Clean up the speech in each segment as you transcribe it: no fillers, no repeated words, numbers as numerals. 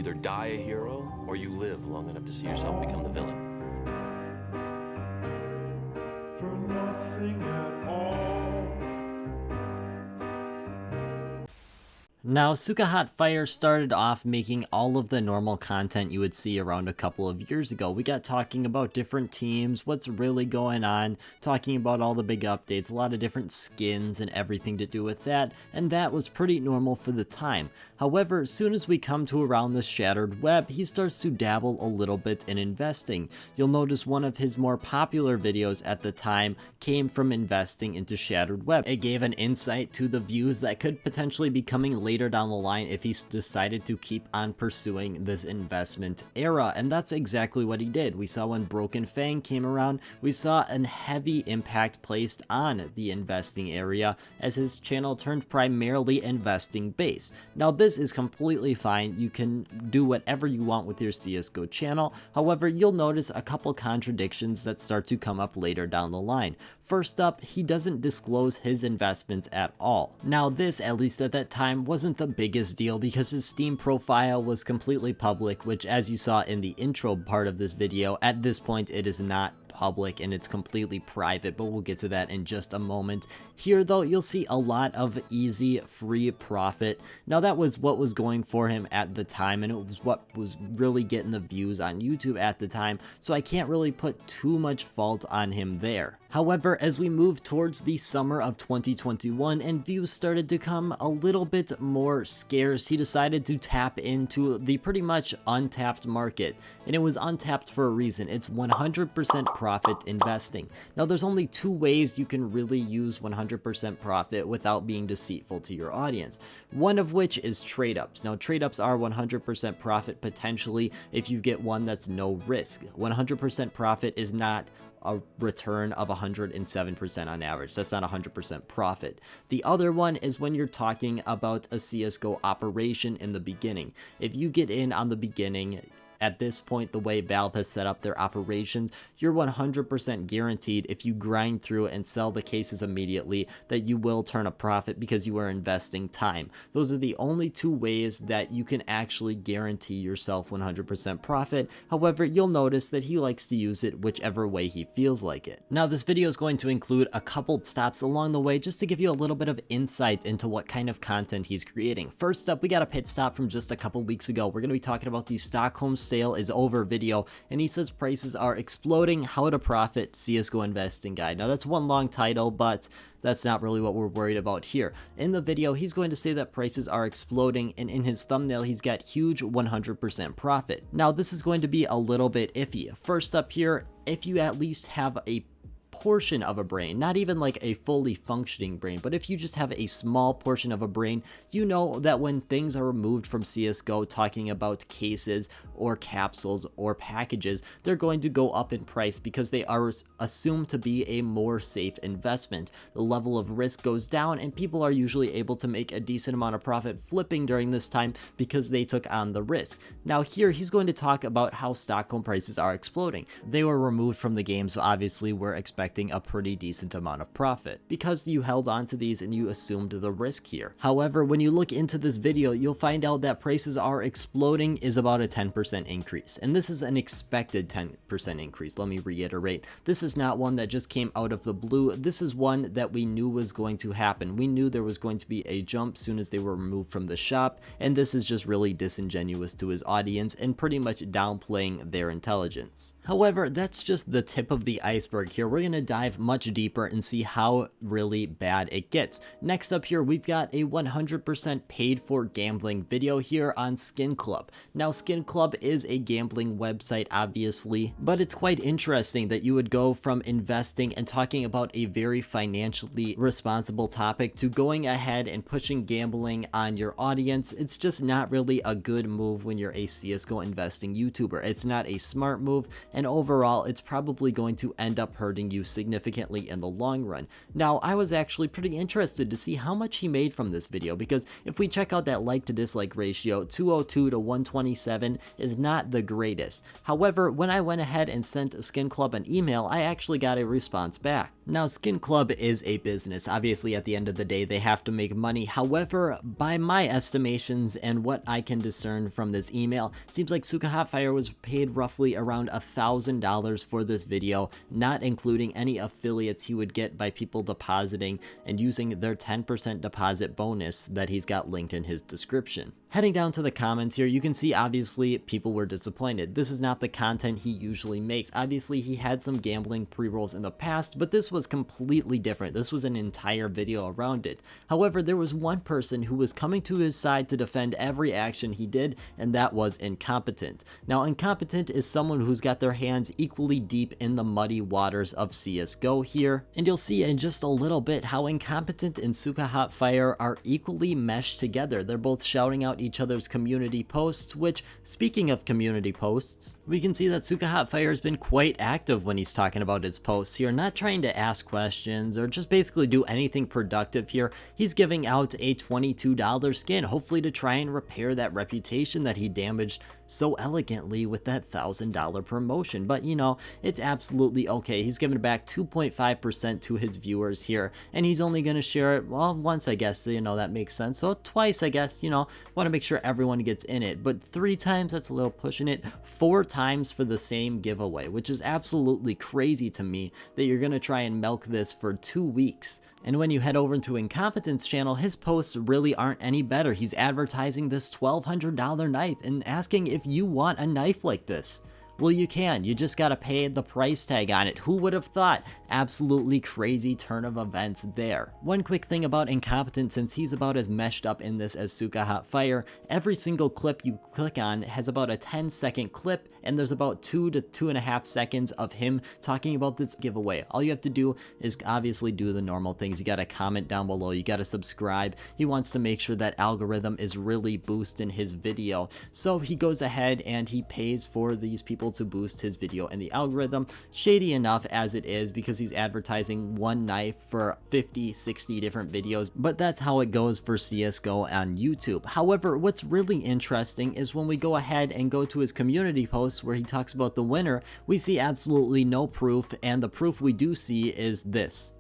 either die a hero or you live long enough to see yourself become the villain. For nothing at all. Now, Cykahotfire started off making all of the normal content you would see around a couple of years ago. We got talking about different teams, what's really going on, talking about all the big updates, a lot of different skins and everything to do with that, and that was pretty normal for the time. However, as soon as we come to around the Shattered Web, he starts to dabble a little bit in investing. You'll notice one of his more popular videos at the time came from investing into Shattered Web. It gave an insight to the views that could potentially be coming later down the line if he decided to keep on pursuing this investment era, and that's exactly what he did. We saw when Broken Fang came around, we saw a heavy impact placed on the investing area as his channel turned primarily investing based. Now this is completely fine, you can do whatever you want with your CSGO channel, however you'll notice a couple contradictions that start to come up later down the line. First up, he doesn't disclose his investments at all. Now this, at least at that time, wasn't the biggest deal because his Steam profile was completely public, which as you saw in the intro part of this video, at this point it is not public and it's completely private, but we'll get to that in just a moment. Here though, you'll see a lot of easy free profit. Now that was what was going for him at the time, and it was what was really getting the views on YouTube at the time, so I can't really put too much fault on him there. However, as we moved towards the summer of 2021 and views started to come a little bit more scarce, he decided to tap into the pretty much untapped market, and it was untapped for a reason. It's 100% profit investing. Now there's only two ways you can really use 100% profit without being deceitful to your audience. One of which is trade ups. Now trade ups are 100% profit potentially if you get one that's no risk. 100% profit is not a return of 107% on average. That's not 100% profit. The other one is when you're talking about a CSGO operation in the beginning. If you get in on the beginning, at this point, the way Valve has set up their operations, you're 100% guaranteed if you grind through and sell the cases immediately that you will turn a profit because you are investing time. Those are the only two ways that you can actually guarantee yourself 100% profit. However, you'll notice that he likes to use it whichever way he feels like it. Now, this video is going to include a couple stops along the way just to give you a little bit of insight into what kind of content he's creating. First up, we got a pit stop from just a couple weeks ago. We're going to be talking about the Stockholm sale is over video, and he says prices are exploding, how to profit, CSGO investing guide. Now that's one long title, but that's not really what we're worried about here. In the video, he's going to say that prices are exploding, and in his thumbnail, he's got huge 100% profit. Now this is going to be a little bit iffy. First up here, if you at least have a portion of a brain, not even like a fully functioning brain, but if you just have a small portion of a brain, you know that when things are removed from CSGO, talking about cases or capsules or packages, they're going to go up in price because they are assumed to be a more safe investment. The level of risk goes down, and people are usually able to make a decent amount of profit flipping during this time because they took on the risk. Now here, he's going to talk about how Stockholm prices are exploding. They were removed from the game, so obviously we're expecting a pretty decent amount of profit because you held on to these and you assumed the risk here. However, when you look into this video, you'll find out that prices are exploding is about a 10% increase, and this is an expected 10% increase. Let me reiterate, this is not one that just came out of the blue. This is one that we knew was going to happen. We knew there was going to be a jump soon as they were removed from the shop, and this is just really disingenuous to his audience and pretty much downplaying their intelligence. However, that's just the tip of the iceberg here. We're going to dive much deeper and see how really bad it gets. Next up here, we've got a 100% paid for gambling video here on Skin Club. Now, Skin Club is a gambling website, obviously, but it's quite interesting that you would go from investing and talking about a very financially responsible topic to going ahead and pushing gambling on your audience. It's just not really a good move when you're a CSGO investing YouTuber. It's not a smart move, and overall, it's probably going to end up hurting you significantly in the long run. Now, I was actually pretty interested to see how much he made from this video, because if we check out that like to dislike ratio, 202 to 127 is not the greatest. However, when I went ahead and sent Skin Club an email, I actually got a response back. Now, Skin Club is a business. Obviously, at the end of the day, they have to make money. However, by my estimations and what I can discern from this email, it seems like Cykahotfire was paid roughly around $1,000 for this video, not including any affiliates he would get by people depositing and using their 10% deposit bonus that he's got linked in his description. Heading down to the comments here, you can see obviously people were disappointed. This is not the content he usually makes. Obviously, he had some gambling pre-rolls in the past, but this was completely different. This was an entire video around it. However, there was one person who was coming to his side to defend every action he did, and that was Incompetent. Now, Incompetent is someone who's got their hands equally deep in the muddy waters of CSGO here, and you'll see in just a little bit how Incompetent and Cykahotfire are equally meshed together. They're both shouting out each other's community posts, which, speaking of community posts, we can see that Cykahotfire has been quite active when he's talking about his posts here, not trying to ask questions or just basically do anything productive here. He's giving out a $22 skin, hopefully to try and repair that reputation that he damaged so elegantly with that $1,000 promotion. But you know, it's absolutely okay. He's giving back 2.5% to his viewers here, and he's only going to share it, well, once, I guess, you know, that makes sense. So twice, I guess, you know, want to make sure everyone gets in it. But 3 times, that's a little pushing it. 4 times for the same giveaway, which is absolutely crazy to me that you're going to try and milk this for 2 weeks. And when you head over to Incompetent's channel, his posts really aren't any better. He's advertising this $1,200 knife and asking if you want a knife like this. Well, you can. You just gotta pay the price tag on it. Who would have thought? Absolutely crazy turn of events there. One quick thing about Incompetent, since he's about as meshed up in this as Cykahotfire, every single clip you click on has about a 10-second clip, and there's about 2 to 2.5 seconds of him talking about this giveaway. All you have to do is obviously do the normal things. You gotta comment down below, you gotta subscribe. He wants to make sure that algorithm is really boosting his video. So he goes ahead and he pays for these people to boost his video in the algorithm. Shady enough as it is, because he's advertising one knife for 50, 60 different videos, but that's how it goes for CSGO on YouTube. However, what's really interesting is when we go ahead and go to his community post where he talks about the winner, we see absolutely no proof, and the proof we do see is this.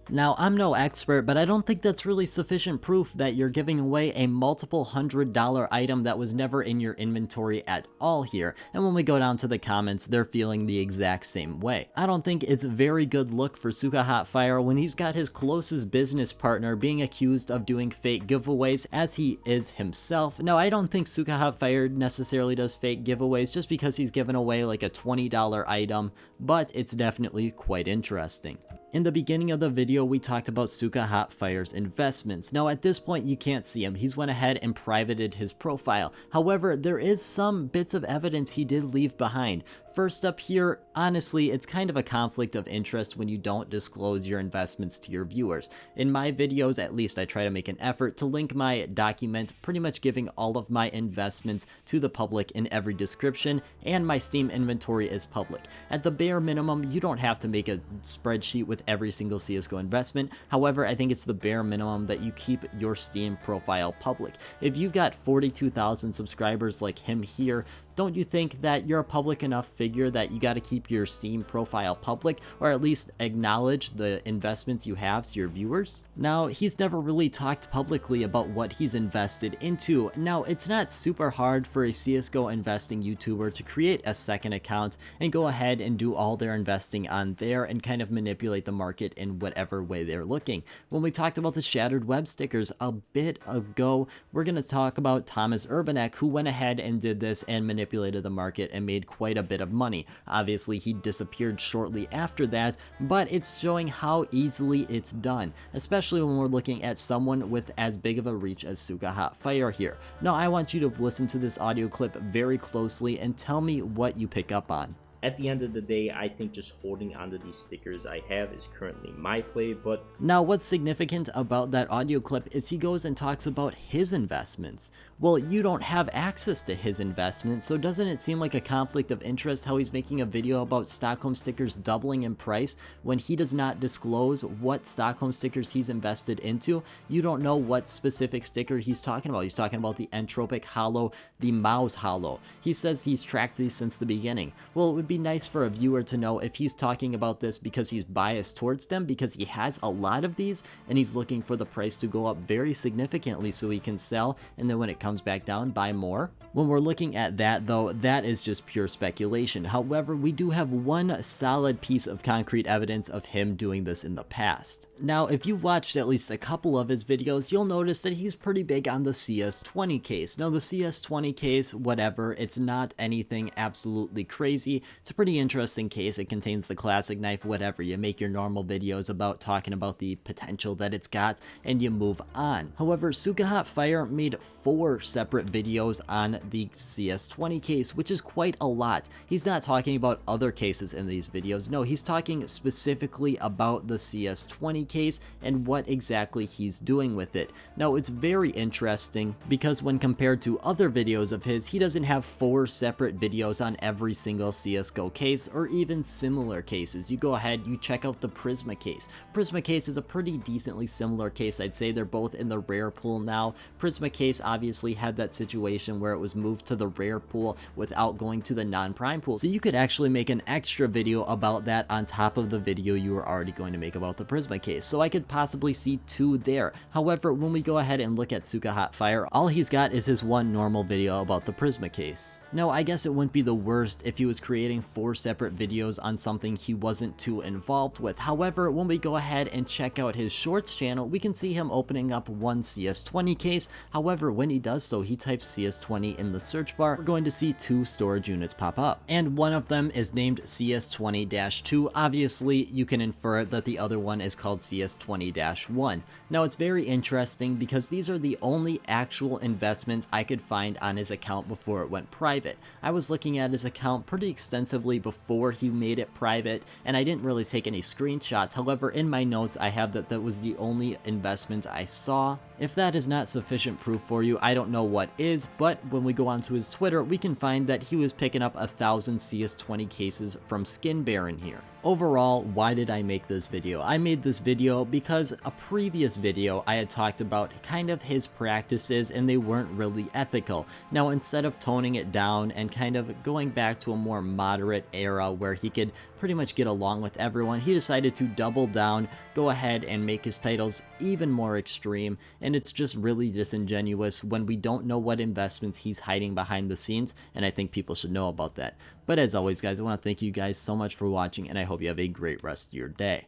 Now, I'm no expert, but I don't think that's really sufficient proof that you're giving away a multiple $100 item that was never in your inventory at all here. And when we go down to the comments, they're feeling the exact same way. I don't think it's a very good look for Cykahotfire when he's got his closest business partner being accused of doing fake giveaways, as he is himself. Now, I don't think Cykahotfire necessarily does fake giveaways just because he's giving away like a $20 item, but it's definitely quite interesting. In the beginning of the video, we talked about Cykahotfire's investments. Now, at this point, you can't see him. He's went ahead and privated his profile. However, there is some bits of evidence he did leave behind. First up here, honestly, it's kind of a conflict of interest when you don't disclose your investments to your viewers. In my videos, at least, I try to make an effort to link my document, pretty much giving all of my investments to the public in every description, and my Steam inventory is public. At the bare minimum, you don't have to make a spreadsheet with every single CSGO investment. However, I think it's the bare minimum that you keep your Steam profile public. If you've got 42,000 subscribers like him here, don't you think that you're a public enough figure that you got to keep your Steam profile public, or at least acknowledge the investments you have to your viewers? Now, he's never really talked publicly about what he's invested into. Now, it's not super hard for a CSGO investing YouTuber to create a second account and go ahead and do all their investing on there and kind of manipulate the market in whatever way they're looking. When we talked about the shattered web stickers a bit ago, we're going to talk about Thomas Urbanek, who went ahead and did this and manipulated the market and made quite a bit of money. Obviously, he disappeared shortly after that, but it's showing how easily it's done, especially when we're looking at someone with as big of a reach as Cykahotfire here. Now, I want you to listen to this audio clip very closely and tell me what you pick up on. at the end of the day, I think just holding onto these stickers I have is currently my play. But now, what's significant about that audio clip is he goes and talks about his investments. Well, you don't have access to his investments, so doesn't it seem like a conflict of interest how he's making a video about Stockholm stickers doubling in price when he does not disclose what Stockholm stickers he's invested into? You don't know what specific sticker he's talking about. He's talking about the Entropic Hollow, the Mouse Hollow. He says he's tracked these since the beginning. Well, it would be nice for a viewer to know if he's talking about this because he's biased towards them, because he has a lot of these and he's looking for the price to go up very significantly so he can sell, and then when it comes back down, buy more. When we're looking at that though, that is just pure speculation. However, we do have one solid piece of concrete evidence of him doing this in the past. Now, if you watched at least a couple of his videos, you'll notice that he's pretty big on the CS20 case. Now, the CS20 case, whatever, it's not anything absolutely crazy. It's a pretty interesting case. It contains the classic knife, whatever. You make your normal videos about talking about the potential that it's got, and you move on. However, Cykahotfire made 4 separate videos on the CS20 case, which is quite a lot. He's not talking about other cases in these videos. No, he's talking specifically about the CS20 case and what exactly he's doing with it. Now, it's very interesting because when compared to other videos of his, he doesn't have 4 separate videos on every single CSGO case or even similar cases. You go ahead, you check out the Prisma case. Prisma case is a pretty decently similar case. I'd say they're both in the rare pool now. Prisma case obviously had that situation where it was moved to the rare pool without going to the non-prime pool. So you could actually make an extra video about that on top of the video you were already going to make about the Prisma case. So I could possibly see 2 there. However, when we go ahead and look at Cykahotfire, all he's got is his one normal video about the Prisma case. Now, I guess it wouldn't be the worst if he was creating 4 separate videos on something he wasn't too involved with. However, when we go ahead and check out his shorts channel, we can see him opening up one CS20 case. However, when he does so, he types CS20 in the search bar. We're going to see 2 storage units pop up, and one of them is named CS20-2. Obviously, you can infer that the other one is called CS20-1. Now, it's very interesting because these are the only actual investments I could find on his account before it went private. I was looking at his account pretty extensively before he made it private, and I didn't really take any screenshots. However, in my notes, I have that that was the only investment I saw. If that is not sufficient proof for you, I don't know what is, but when we go onto his Twitter, we can find that he was picking up 1,000 CS20 cases from Skin Baron here. Overall, why did I make this video? I made this video because a previous video I had talked about kind of his practices and they weren't really ethical. Now, instead of toning it down and kind of going back to a more moderate era where he could pretty much get along with everyone, he decided to double down, go ahead and make his titles even more extreme, and it's just really disingenuous when we don't know what investments he's hiding behind the scenes, and I think people should know about that. But as always, guys, I want to thank you guys so much for watching, and I hope you have a great rest of your day.